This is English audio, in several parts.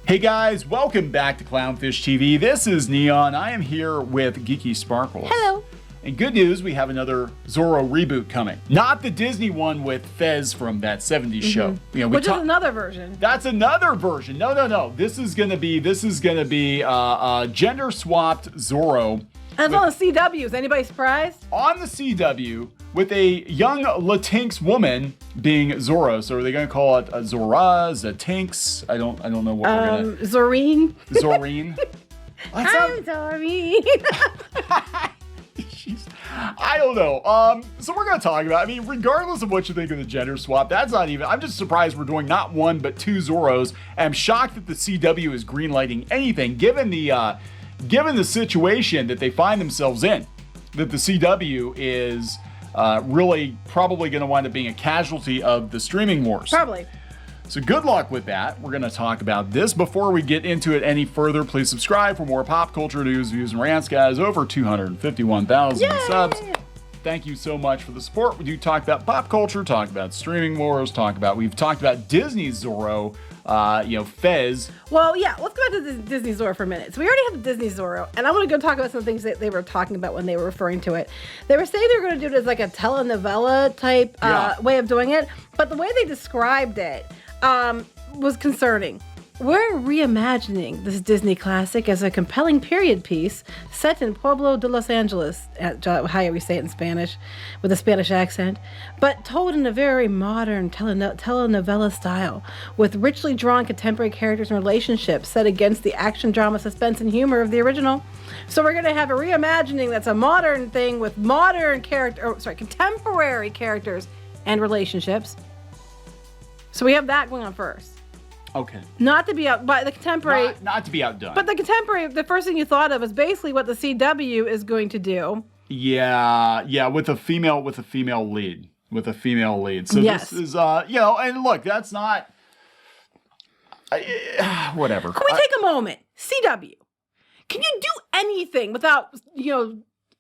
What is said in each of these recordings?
Hey guys, welcome back to Clownfish TV. This is Neon. I am here with Geeky Sparkles. Hello. And good news, we have another Zorro reboot coming. Not the Disney one with Fez from that 70s show. You know, Which is another version. That's another version. No. This is gonna be gender swapped Zorro. And it's on the CW. Is anybody surprised? On the CW with a young Latinx woman being Zorro. So are they gonna call it Zora, Zatinx? I don't know what we're gonna. Zorine. Zorine. I'm Zorine. I don't know. So we're gonna talk about. I mean, regardless of what you think of the gender swap, that's not even. I'm just surprised we're doing not one but two Zorros. And I'm shocked that the CW is greenlighting anything, given the situation that they find themselves in. That the CW is really probably going to wind up being a casualty of the streaming wars. Probably. So good luck with that. We're going to talk about this. Before we get into it any further, please subscribe for more pop culture news, views, and rants, guys. Over 251,000 subs. Thank you so much for the support. We do talk about pop culture, talk about streaming wars, we've talked about Disney's Zorro, Fez. Well, yeah, let's go back to the Disney Zorro for a minute. So we already have the Disney Zorro, and I want to go talk about some things that they were talking about when they were referring to it. They were saying they were going to do it as like a telenovela type way of doing it, but the way they described it was concerning. We're reimagining this Disney classic as a compelling period piece set in Pueblo de Los Angeles, how we say it in Spanish, with a Spanish accent, but told in a very modern telenovela style, with richly drawn contemporary characters and relationships set against the action, drama, suspense, and humor of the original. So we're going to have a reimagining that's a modern thing with contemporary characters and relationships. So we have that going on first. Okay. Not to be out, but the contemporary. Not to be outdone. But the contemporary, the first thing you thought of is basically what the CW is going to do. Yeah, with a female lead. So yes. This is, and look, that's not, whatever. Can we take a moment? CW, can you do anything without,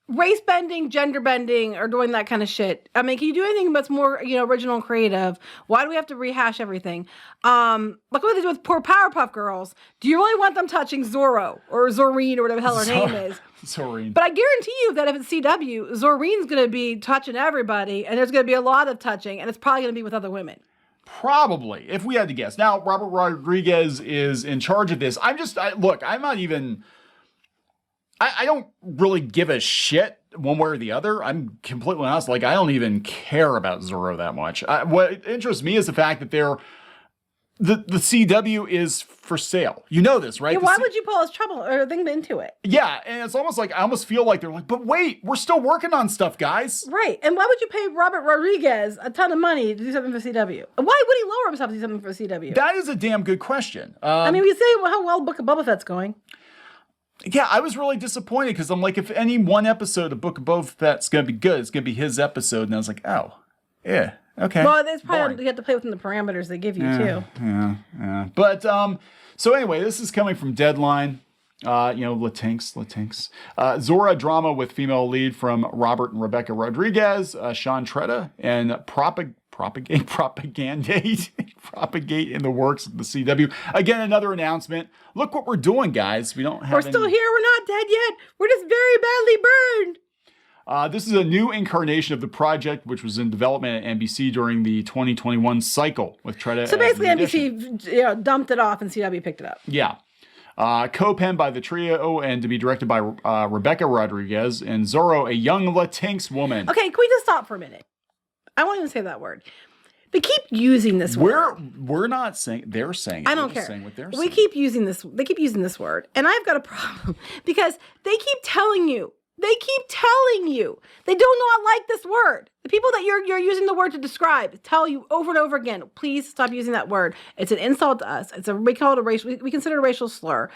race bending, gender bending, or doing that kind of shit? I mean, can you do anything that's more, original and creative? Why do we have to rehash everything? Like what they do with poor Powerpuff Girls. Do you really want them touching Zorro or Zorine or whatever the hell her name is? Zorine. But I guarantee you that if it's CW, Zorine's going to be touching everybody, and there's going to be a lot of touching, and it's probably going to be with other women. Probably, if we had to guess. Now, Robert Rodriguez is in charge of this. I'm not even... I don't really give a shit one way or the other. I'm completely honest. Like, I don't even care about Zorro that much. What interests me is the fact that the CW is for sale. You know this, right? Yeah, why would you pull us trouble or think into it? Yeah, and it's almost like I almost feel like they're like, but wait, we're still working on stuff, guys. Right, and why would you pay Robert Rodriguez a ton of money to do something for CW? Why would he lower himself to do something for CW? That is a damn good question. I mean, we say how well Book of Boba Fett's going. Yeah, I was really disappointed because I'm like, if any one episode of Book of Boba Fett's going to be good, it's going to be his episode. And I was like, oh, yeah, okay. Well, there's probably, you have to play within the parameters they give you, too. Yeah. But, so anyway, this is coming from Deadline. Latinx. Zora drama with female lead from Robert and Rebecca Rodriguez, Sean Tretta, and Propagate in the works of the CW. Again, another announcement. Look what we're doing, guys. We're still here. We're not dead yet. We're just very badly burned. This is a new incarnation of the project, which was in development at NBC during the 2021 cycle with Tretta. So basically, NBC dumped it off and CW picked it up. Yeah. Co-penned by the trio and to be directed by Rebecca Rodriguez and Zorro, a young Latinx woman. Okay, can we just stop for a minute? I won't even say that word. They keep using this word. We're not saying, they're saying it. I don't care. Saying what they're we saying. keep using this. They keep using this word. And I've got a problem because they keep telling you. They do not like this word. The people that you're using the word to describe tell you over and over again, please stop using that word. It's an insult to us. We call it a racial, we consider it a racial slur.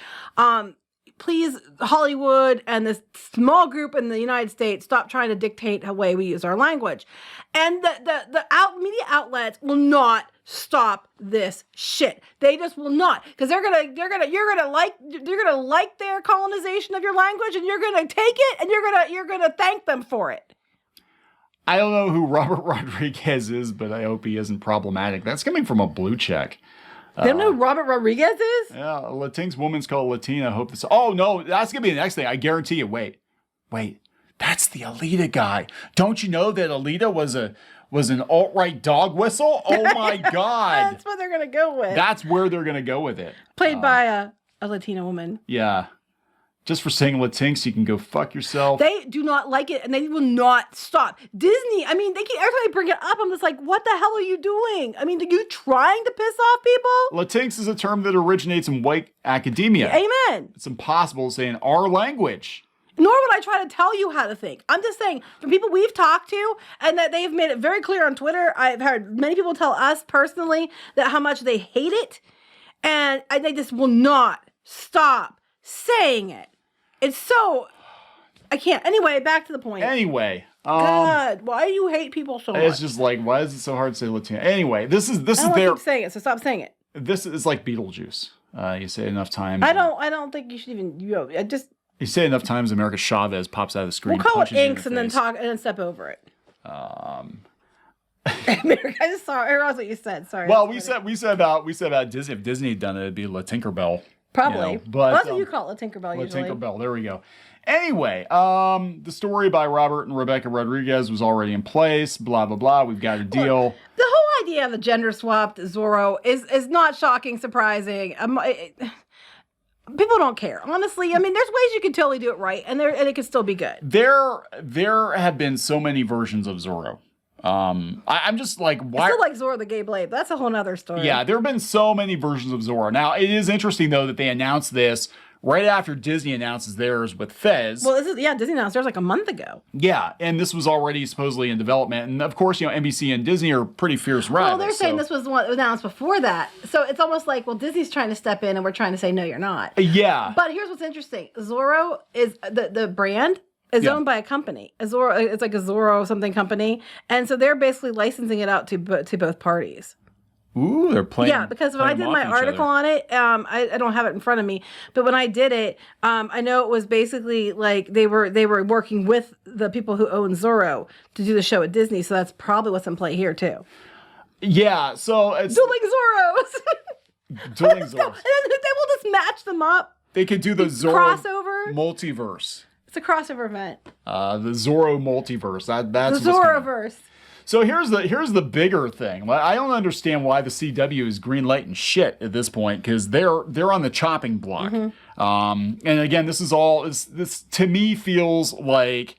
Please, Hollywood and this small group in the United States, stop trying to dictate the way we use our language. And the media outlets will not stop this shit. They just will not, because you're gonna like their colonization of your language, and you're gonna take it, and you're gonna thank them for it. I don't know who Robert Rodriguez is, but I hope he isn't problematic. That's coming from a blue check. They don't know who Robert Rodriguez is? Yeah, a Latinx woman's called Latina. Hope this. Oh no, that's gonna be the next thing. I guarantee you. Wait. That's the Alita guy. Don't you know that Alita was an alt-right dog whistle? Oh my God. That's what they're gonna go with. That's where they're gonna go with it. Played by a Latina woman. Yeah. Just for saying Latinx, you can go fuck yourself. They do not like it, and they will not stop. Disney, I mean, every time they bring it up, I'm just like, what the hell are you doing? I mean, are you trying to piss off people? Latinx is a term that originates in white academia. Amen. It's impossible to say in our language. Nor would I try to tell you how to think. I'm just saying, from people we've talked to, and that they've made it very clear on Twitter, I've heard many people tell us personally that how much they hate it, and they just will not stop saying it. It's so, I can't. Anyway, back to the point. Anyway. God, why do you hate people so much? It's just like, why is it so hard to say Latina? Anyway, this is I their. don't keep saying it, so stop saying it. This is like Beetlejuice. You say it enough times. I don't think you should even, You say it enough times, America Chavez pops out of the screen. We'll call it punches you in Inks the and then face. talk and then step over it. America, I just saw. I realized what you said. Sorry. Well, we said about Disney. If Disney had done it, it'd be La Tinkerbell. Probably. But Well, that's what you call it, Tinkerbell La usually. Tinkerbell. There we go. Anyway, the story by Robert and Rebecca Rodriguez was already in place. Blah blah blah. We've got a deal. Look, the whole idea of a gender swapped Zorro is not shocking, surprising. People don't care, honestly. I mean, there's ways you can totally do it right, and it can still be good. There have been so many versions of Zorro. I'm just like, why? I still like Zorro the Gay Blade. That's a whole nother story. Yeah, there have been so many versions of Zorro. Now, it is interesting though that they announced this right after Disney announces theirs with Fez. Well, Disney announced theirs like a month ago. Yeah, and this was already supposedly in development, and of course, NBC and Disney are pretty fierce rivals. Well, they're saying this was the one that was announced before that, so it's almost like, well, Disney's trying to step in, and we're trying to say, no, you're not. Yeah, But here's what's interesting: Zorro is the brand is owned by a company. Zorro, it's like a Zorro something company, and so they're basically licensing it out to both parties. Ooh, they're playing. Yeah, because when I did my article on it, I don't have it in front of me, but when I did it, I know it was basically like they were working with the people who own Zorro to do the show at Disney, so that's probably what's in play here too. Yeah, so it's Dueling Zorros. Dueling Let's go. Zorros. And then they will just match them up. They could do the Zorro crossover multiverse. It's a crossover event. The Zorro multiverse. That's The what's coming. Zorroverse. So here's the bigger thing. I don't understand why the CW is greenlighting shit at this point, because they're on the chopping block. And again, this to me feels like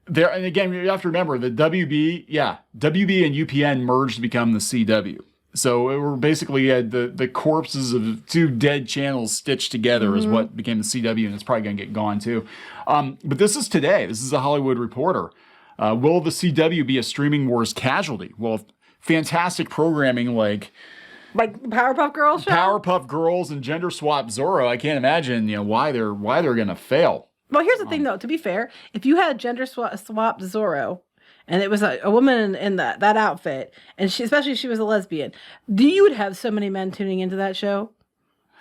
there. And again, you have to remember the WB and UPN merged to become the CW. So it were basically had the corpses of two dead channels stitched together is what became the CW, and it's probably going to get gone too. But this is today. This is a Hollywood Reporter. Will the CW be a streaming wars casualty? Well, fantastic programming like Powerpuff Girls show? Powerpuff Girls and gender swap Zorro. I can't imagine why they're going to fail. Well, here's the thing though. To be fair, if you had a gender swapped Zorro, and it was a woman in that outfit, and especially if she was a lesbian, you would have so many men tuning into that show.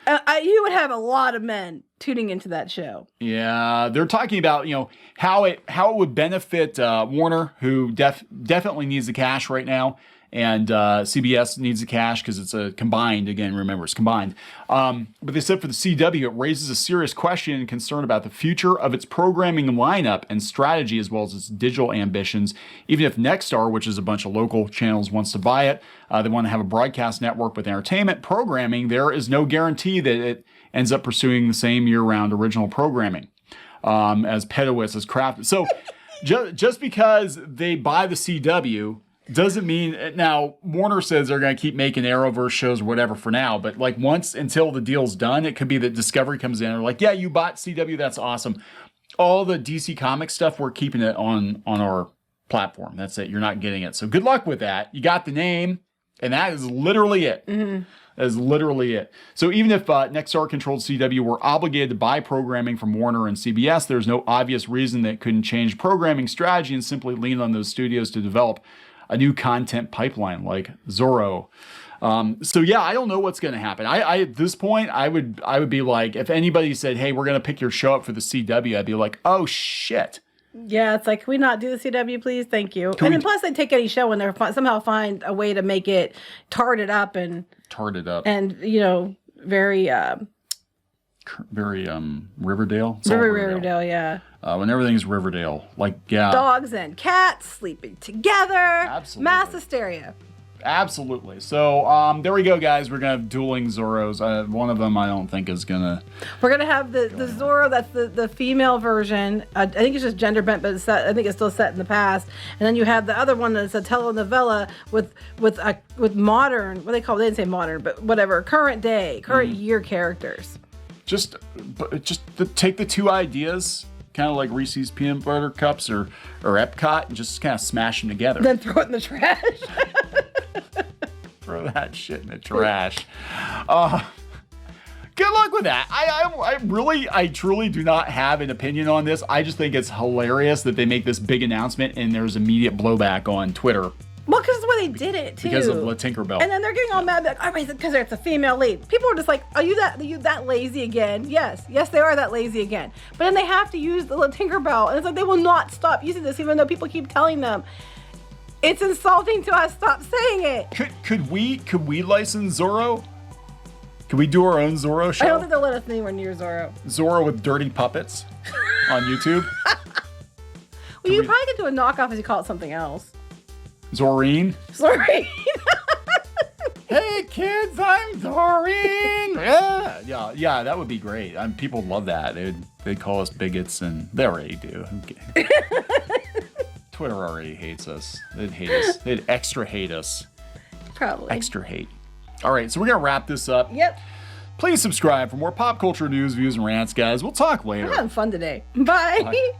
You would have a lot of men tuning into that show. Yeah, they're talking about how it would benefit Warner, who definitely needs the cash right now, and CBS needs the cash because it's a combined. Again, remember it's combined. But they said for the CW, it raises a serious question and concern about the future of its programming lineup and strategy, as well as its digital ambitions. Even if Nexstar, which is a bunch of local channels, wants to buy it, they want to have a broadcast network with entertainment programming. There is no guarantee that it ends up pursuing the same year-round original programming as Pedowitz has crafted. So just because they buy the CW doesn't mean now Warner says they're going to keep making Arrowverse shows or whatever for now, but until the deal's done, it could be that Discovery comes in and they're like, yeah, you bought CW, that's awesome. All the DC Comics stuff, we're keeping it on our platform. That's it. You're not getting it. So good luck with that. You got the name, and that is literally it. That is literally it. So even if Nexstar-controlled CW were obligated to buy programming from Warner and CBS, there's no obvious reason that it couldn't change programming strategy and simply lean on those studios to develop a new content pipeline like Zorro. So yeah, I don't know what's going to happen. I at this point, I would be like, if anybody said, hey, we're going to pick your show up for the CW, I'd be like, oh shit. Yeah, it's like, can we not do the CW, please? Thank you. And then plus, they take any show and they somehow find a way to make it tarted up and tarted up. And, very Riverdale. It's all Riverdale, yeah. When everything's Riverdale, yeah. Dogs and cats sleeping together. Absolutely. Mass hysteria. Absolutely. So there we go, guys. We're gonna have dueling Zorros. One of them I don't think is gonna. We're gonna have the Zorro that's the female version. I think it's just gender bent, but I think it's still set in the past. And then you have the other one that's a telenovela with modern. What they call? They didn't say modern, but whatever. Current year characters. Just take the two ideas, kind of like Reese's peanut butter cups or Epcot, and just kind of smash them together. Then throw it in the trash. Throw that shit in the trash. Good luck with that. I truly do not have an opinion on this. I just think it's hilarious that they make this big announcement and there's immediate blowback on Twitter. Well, because the way they did it, too. Because of La Tinkerbell. And then they're getting all mad, like, oh, because it's a female lead. People are just like, are you that lazy again? Yes, they are that lazy again. But then they have to use the La Tinkerbell, and it's like they will not stop using this, even though people keep telling them. It's insulting to us. Stop saying it. Could we license Zorro? Could we do our own Zorro show? I don't think they'll let us anywhere near Zorro. Zorro with dirty puppets on YouTube? Well, you probably could do a knockoff if you call it something else. Zorrine? Zorrine. Hey kids, I'm Zorrine. Yeah, that would be great. People love that. They'd call us bigots, and they already do. Okay. Twitter already hates us. They'd hate us. They'd extra hate us. Probably. Extra hate. All right, so we're gonna wrap this up. Yep. Please subscribe for more pop culture news, views, and rants, guys. We'll talk later. I'm having fun today. Bye. Bye.